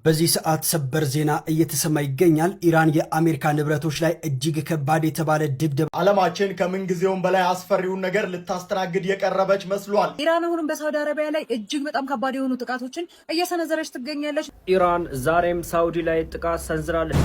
በዚህ ሰዓት ሰበር ዜና እየተሰማ ይገኛል። ኢራን የአሜሪካ ንብረቶች ላይ እጅግ ከባድ የተባለ ድብደባ ዓለማችን ከምን ጊዜውም በላይ አስፈሪውን ነገር ልታስተናግድ የቀረበች መስሏል። ኢራን አሁንም በሳውዲ አረቢያ ላይ እጅግ በጣም ከባድ የሆኑ ጥቃቶችን እየሰነዘረች ትገኛለች። ኢራን ዛሬም ሳውዲ ላይ ጥቃት ሰንዝራለች።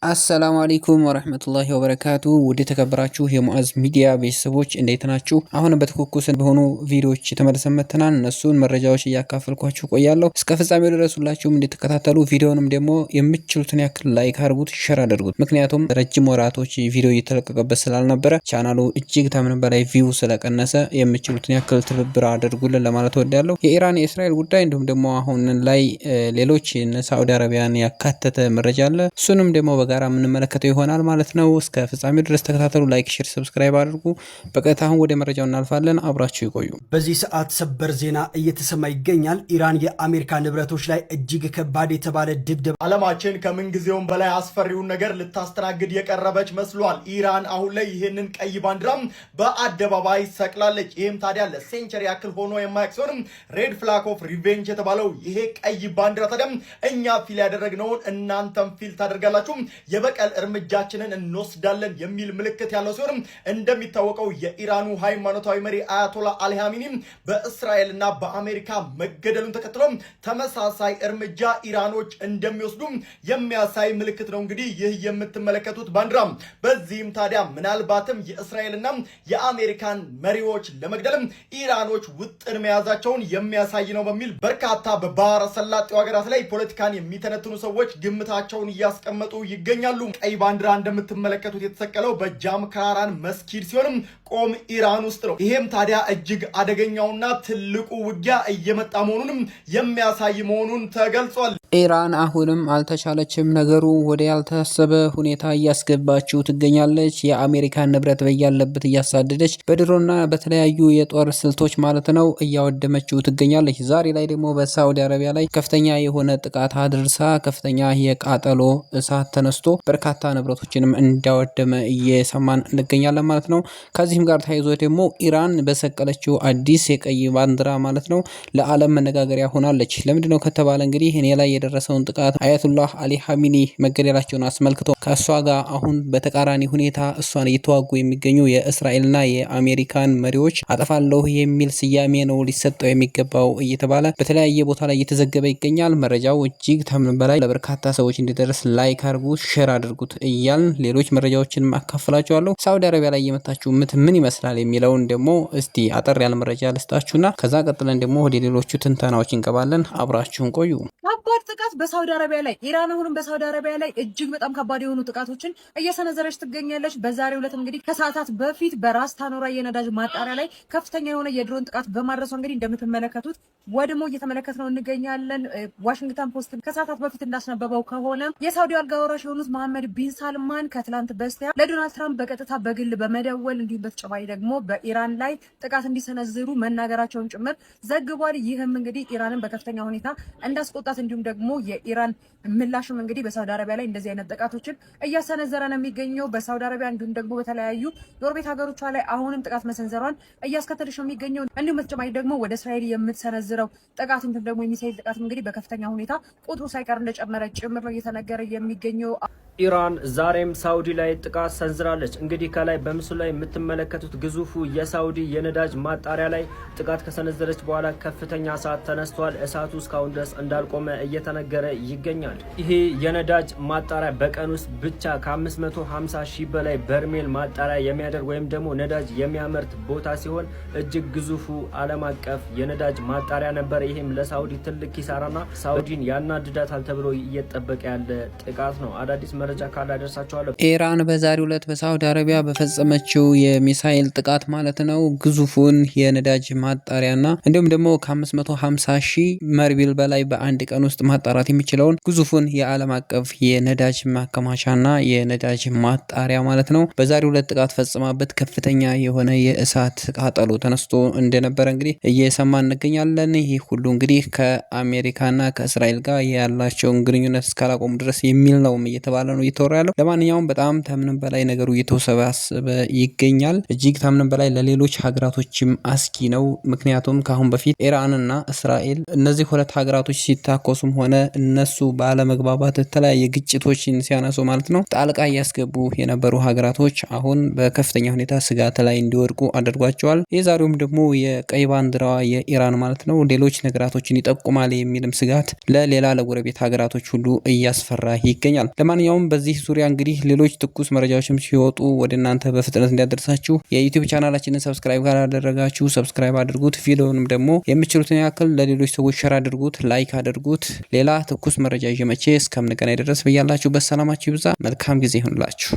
አሰላሙ አለይኩም ወራህመቱላሂ ወበረካቱ። ውድ ተከበራችሁ የሙአዝ ሚዲያ ቤተሰቦች እንዴት ናችሁ? አሁን በትኩስ በሆኑ ቪዲዮዎች ተመልሰን መጥተናል። እነሱን መረጃዎች እያካፈልኳችሁ ቆያለሁ። እስከ ፍጻሜው ድረስ ሁላችሁም እንድትከታተሉ፣ ቪዲዮንም ደግሞ የምትችሉትን ያክል ላይክ አድርጉት፣ ሼር አድርጉት። ምክንያቱም ረጅም ወራቶች ቪዲዮ እየተለቀቀበት ስላልነበረ ቻናሉ እጅግ ከምንም በላይ ቪው ስለቀነሰ የምትችሉትን ያክል ትብብር አድርጉልን ለማለት ወዳለሁ። የኢራን የእስራኤል ጉዳይ እንዲሁም ደግሞ አሁን ላይ ሌሎች ሳዑዲ አረቢያን ያካተተ መረጃ አለ። እሱንም ደግሞ ጋራ የምንመለከተው ይሆናል ማለት ነው። እስከ ፍጻሜው ድረስ ተከታተሉ፣ ላይክ፣ ሼር፣ ሰብስክራይብ አድርጉ። በቀጥታ አሁን ወደ መረጃው እናልፋለን። አብራችሁ ይቆዩ። በዚህ ሰዓት ሰበር ዜና እየተሰማ ይገኛል። ኢራን የአሜሪካ ንብረቶች ላይ እጅግ ከባድ የተባለ ድብደባ ዓለማችን ከምን ጊዜውም በላይ አስፈሪውን ነገር ልታስተናግድ የቀረበች መስሏል። ኢራን አሁን ላይ ይህንን ቀይ ባንዲራም በአደባባይ ሰቅላለች። ይህም ታዲያ ለሴንቸሪ ያክል ሆኖ የማያውቅ ሲሆንም ሬድ ፍላግ ኦፍ ሪቬንጅ የተባለው ይሄ ቀይ ባንዲራ ታዲያ እኛ ፊል ያደረግነውን እናንተም ፊል ታደርጋላችሁ፣ የበቀል እርምጃችንን እንወስዳለን የሚል ምልክት ያለው ሲሆን እንደሚታወቀው የኢራኑ ሃይማኖታዊ መሪ አያቶላ አሊ ኻሜኒ በእስራኤልና በአሜሪካ መገደሉን ተከትሎ ተመሳሳይ እርምጃ ኢራኖች እንደሚወስዱ የሚያሳይ ምልክት ነው። እንግዲህ ይህ የምትመለከቱት ባንዲራ በዚህም ታዲያ ምናልባትም የእስራኤልና የአሜሪካን መሪዎች ለመግደል ኢራኖች ውጥን መያዛቸውን የሚያሳይ ነው በሚል በርካታ በባህረ ሰላጤው ሀገራት ላይ ፖለቲካን የሚተነትኑ ሰዎች ግምታቸውን እያስቀመጡ ይገኛሉ። ቀይ ባንዲራ እንደምትመለከቱት የተሰቀለው በጃም ካራን መስጊድ ሲሆንም ቆም ኢራን ውስጥ ነው። ይሄም ታዲያ እጅግ አደገኛውና ትልቁ ውጊያ እየመጣ መሆኑንም የሚያሳይ መሆኑን ተገልጿል። ኢራን አሁንም አልተቻለችም። ነገሩ ወደ ያልታሰበ ሁኔታ እያስገባችው ትገኛለች። የአሜሪካን ንብረት በያለበት እያሳደደች በድሮና በተለያዩ የጦር ስልቶች ማለት ነው እያወደመችው ትገኛለች። ዛሬ ላይ ደግሞ በሳዑዲ አረቢያ ላይ ከፍተኛ የሆነ ጥቃት አድርሳ ከፍተኛ የቃጠሎ እሳት ተነስቶ በርካታ ንብረቶችንም እንዳወደመ እየሰማን እንገኛለን ማለት ነው። ከዚህም ጋር ተያይዞ ደግሞ ኢራን በሰቀለችው አዲስ የቀይ ባንዲራ ማለት ነው ለዓለም መነጋገሪያ ሆናለች። ለምንድነው ከተባለ እንግዲህ እኔ ላይ የደረሰውን ጥቃት አያቱላህ አሊ ኻሜኒ መገደላቸውን አስመልክቶ ከእሷ ጋር አሁን በተቃራኒ ሁኔታ እሷን እየተዋጉ የሚገኙ የእስራኤልና የአሜሪካን መሪዎች አጠፋለሁ የሚል ስያሜ ነው ሊሰጠው የሚገባው እየተባለ በተለያየ ቦታ ላይ እየተዘገበ ይገኛል። መረጃው እጅግ ከምንም በላይ ለበርካታ ሰዎች እንዲደርስ ላይክ አድርጉት፣ ሼር አድርጉት እያልን ሌሎች መረጃዎችን አካፍላችኋለሁ። ሳዑዲ አረቢያ ላይ የመታችሁ ምን ይመስላል የሚለውን ደግሞ እስቲ አጠር ያለ መረጃ ልስጣችሁና ከዛ ቀጥለን ደግሞ ወደ ሌሎቹ ትንተናዎች እንገባለን። አብራችሁን ቆዩ። ከባድ ጥቃት በሳውዲ አረቢያ ላይ ኢራን አሁንም በሳውዲ አረቢያ ላይ እጅግ በጣም ከባድ የሆኑ ጥቃቶችን እየሰነዘረች ትገኛለች። በዛሬው ዕለት እንግዲህ ከሰዓታት በፊት በራስ ታኖራ የነዳጅ ማጣሪያ ላይ ከፍተኛ የሆነ የድሮን ጥቃት በማድረሷ እንግዲህ እንደምትመለከቱት ወድሞ እየተመለከትነው እንገኛለን። ዋሽንግተን ፖስት ከሰዓታት በፊት እንዳስነበበው ከሆነ የሳውዲ አልጋ ወራሽ የሆኑት መሐመድ ቢን ሳልማን ከትላንት በስቲያ ለዶናልድ ትራምፕ በቀጥታ በግል በመደወል እንዲሁም በተጨማሪ ደግሞ በኢራን ላይ ጥቃት እንዲሰነዝሩ መናገራቸውን ጭምር ዘግቧል። ይህም እንግዲህ ኢራንን በከፍተኛ ሁኔታ እንዳስቆጣት እንዲሁም ደግሞ የኢራን ምላሽም እንግዲህ በሳውዲ አረቢያ ላይ እንደዚህ አይነት ጥቃቶችን እያሰነዘረ ነው የሚገኘው። በሳውዲ አረቢያ እንዲሁም ደግሞ በተለያዩ የጎረቤት ሀገሮቿ ላይ አሁንም ጥቃት መሰንዘሯን እያስከተለች ነው የሚገኘው። እንዲሁም በተጨማሪ ደግሞ ወደ እስራኤል የምትሰነዝረው ጥቃት እንዲሁም ደግሞ የሚሳኤል ጥቃት እንግዲህ በከፍተኛ ሁኔታ ቁጥሩ ሳይቀር እንደጨመረ ጭምር ነው እየተነገረ የሚገኘው። ኢራን ዛሬም ሳውዲ ላይ ጥቃት ሰንዝራለች። እንግዲህ ከላይ በምስሉ ላይ የምትመለከቱት ግዙፉ የሳውዲ የነዳጅ ማጣሪያ ላይ ጥቃት ከሰነዘረች በኋላ ከፍተኛ እሳት ተነስቷል። እሳቱ እስካሁን ድረስ እንዳልቆመ እየተነገረ ይገኛል። ይሄ የነዳጅ ማጣሪያ በቀን ውስጥ ብቻ ከ550 ሺህ በላይ በርሜል ማጣሪያ የሚያደርግ ወይም ደግሞ ነዳጅ የሚያመርት ቦታ ሲሆን እጅግ ግዙፉ ዓለም አቀፍ የነዳጅ ማጣሪያ ነበር። ይሄም ለሳውዲ ትልቅ ኪሳራና ሳውዲን ያናድዳታል ተብሎ እየጠበቀ ያለ ጥቃት ነው። አዳዲስ መረጃ ካለ አደርሳችኋለሁ። ኢራን በዛሬው ዕለት በሳዑዲ አረቢያ በፈጸመችው የሚሳኤል ጥቃት ማለት ነው ግዙፉን የነዳጅ ማጣሪያና እንዲሁም ደግሞ ከ550 ሺህ በርሜል በላይ በአንድ ቀን ውስጥ ማጣራት የሚችለውን ግዙፉን የዓለም አቀፍ የነዳጅ ማከማቻና የነዳጅ ማጣሪያ ማለት ነው በዛሬው ዕለት ጥቃት ፈጽማበት ከፍተኛ የሆነ የእሳት ቃጠሎ ተነስቶ እንደነበረ እንግዲህ እየሰማን እንገኛለን። ይህ ሁሉ እንግዲህ ከአሜሪካና ከእስራኤል ጋር ያላቸውን ግንኙነት እስካላቆሙ ድረስ የሚል ነው እየተባለ ነው እየተወራ ያለው። ለማንኛውም በጣም ከምንም በላይ ነገሩ እየተወሰባሰበ ይገኛል። እጅግ ከምንም በላይ ለሌሎች ሀገራቶችም አስጊ ነው። ምክንያቱም ከአሁን በፊት ኢራንና እስራኤል እነዚህ ሁለት ሀገራቶች ሲታኮሱም ሆነ እነሱ ባለመግባባት የተለያየ ግጭቶችን ሲያነሱ ማለት ነው ጣልቃ እያስገቡ የነበሩ ሀገራቶች አሁን በከፍተኛ ሁኔታ ስጋት ላይ እንዲወድቁ አድርጓቸዋል። የዛሬውም ደግሞ የቀይ ባንዲራዋ የኢራን ማለት ነው ሌሎች ነገራቶችን ይጠቁማል የሚልም ስጋት ለሌላ ለጎረቤት ሀገራቶች ሁሉ እያስፈራ ይገኛል። ለማንኛውም በዚህ ዙሪያ እንግዲህ ሌሎች ትኩስ መረጃዎችም ሲወጡ ወደ እናንተ በፍጥነት እንዲያደርሳችሁ የዩቲዩብ ቻናላችንን ሰብስክራይብ ካላደረጋችሁ ሰብስክራይብ አድርጉት። ቪዲዮውንም ደግሞ የምትችሉትን ያክል ለሌሎች ሰዎች ሼር አድርጉት፣ ላይክ አድርጉት። ሌላ ትኩስ መረጃ ይዤ መቼ እስከምንገናኝ ድረስ በያላችሁበት ሰላማችሁ ይብዛ። መልካም ጊዜ ይሁንላችሁ።